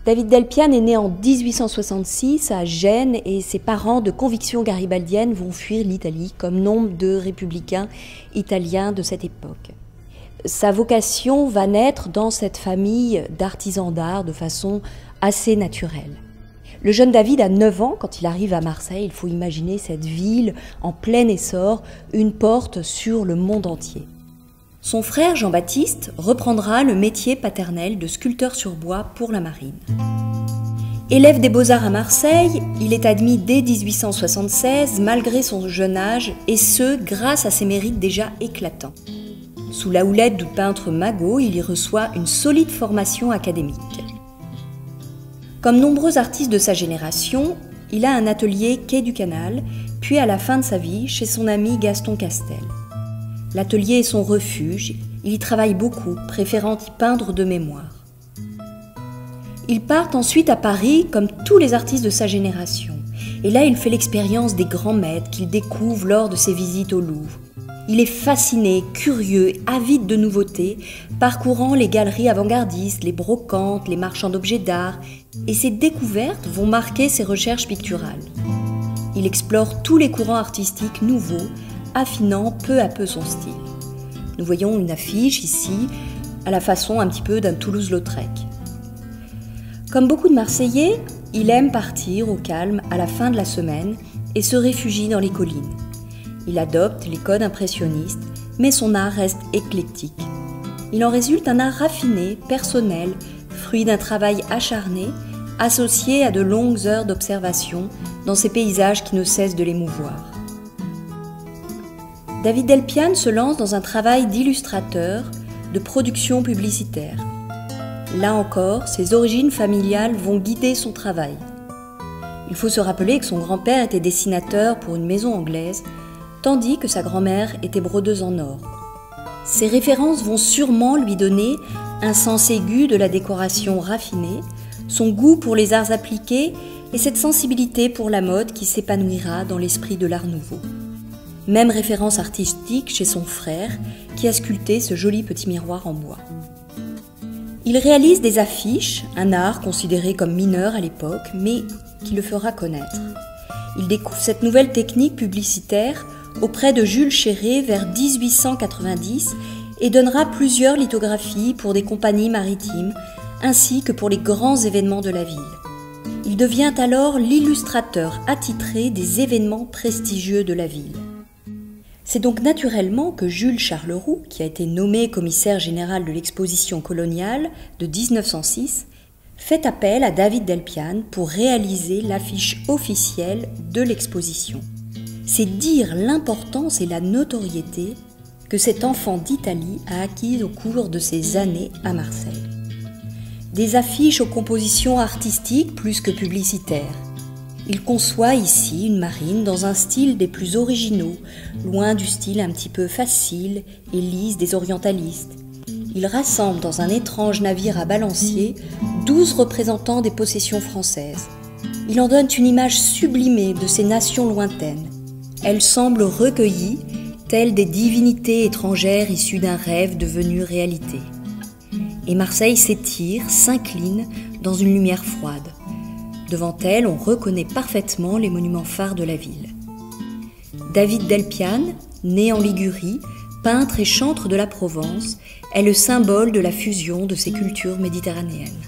David Delpiane est né en 1866 à Gênes et ses parents de conviction garibaldienne vont fuir l'Italie comme nombre de républicains italiens de cette époque. Sa vocation va naître dans cette famille d'artisans d'art de façon assez naturelle. Le jeune David a 9 ans quand il arrive à Marseille. Il faut imaginer cette ville en plein essor, une porte sur le monde entier. Son frère Jean-Baptiste reprendra le métier paternel de sculpteur sur bois pour la marine. Élève des Beaux-Arts à Marseille, il est admis dès 1876 malgré son jeune âge et ce grâce à ses mérites déjà éclatants. Sous la houlette du peintre Magot, il y reçoit une solide formation académique. Comme nombreux artistes de sa génération, il a un atelier quai du Canal, puis à la fin de sa vie chez son ami Gaston Castel. L'atelier est son refuge, il y travaille beaucoup, préférant y peindre de mémoire. Il part ensuite à Paris comme tous les artistes de sa génération. Et là, il fait l'expérience des grands maîtres qu'il découvre lors de ses visites au Louvre. Il est fasciné, curieux, avide de nouveautés, parcourant les galeries avant-gardistes, les brocantes, les marchands d'objets d'art, et ses découvertes vont marquer ses recherches picturales. Il explore tous les courants artistiques nouveaux, affinant peu à peu son style. Nous voyons une affiche ici, à la façon un petit peu d'un Toulouse-Lautrec. Comme beaucoup de Marseillais, il aime partir au calme à la fin de la semaine et se réfugie dans les collines. Il adopte les codes impressionnistes, mais son art reste éclectique. Il en résulte un art raffiné, personnel, fruit d'un travail acharné, associé à de longues heures d'observation dans ces paysages qui ne cessent de l'émouvoir. David Delpiane se lance dans un travail d'illustrateur, de production publicitaire. Là encore, ses origines familiales vont guider son travail. Il faut se rappeler que son grand-père était dessinateur pour une maison anglaise, tandis que sa grand-mère était brodeuse en or. Ces références vont sûrement lui donner un sens aigu de la décoration raffinée, son goût pour les arts appliqués et cette sensibilité pour la mode qui s'épanouira dans l'esprit de l'Art nouveau. Même référence artistique chez son frère, qui a sculpté ce joli petit miroir en bois. Il réalise des affiches, un art considéré comme mineur à l'époque, mais qui le fera connaître. Il découvre cette nouvelle technique publicitaire auprès de Jules Chéret vers 1890 et donnera plusieurs lithographies pour des compagnies maritimes, ainsi que pour les grands événements de la ville. Il devient alors l'illustrateur attitré des événements prestigieux de la ville. C'est donc naturellement que Jules Charleroux, qui a été nommé commissaire général de l'exposition coloniale de 1906, fait appel à David Delpiane pour réaliser l'affiche officielle de l'exposition. C'est dire l'importance et la notoriété que cet enfant d'Italie a acquise au cours de ses années à Marseille. Des affiches aux compositions artistiques plus que publicitaires. Il conçoit ici une marine dans un style des plus originaux, loin du style un petit peu facile et lisse des orientalistes. Il rassemble dans un étrange navire à balancier 12 représentants des possessions françaises. Il en donne une image sublimée de ces nations lointaines. Elles semblent recueillies, telles des divinités étrangères issues d'un rêve devenu réalité. Et Marseille s'étire, s'incline dans une lumière froide. Devant elle, on reconnaît parfaitement les monuments phares de la ville. David Delpiane, né en Ligurie, peintre et chantre de la Provence, est le symbole de la fusion de ces cultures méditerranéennes.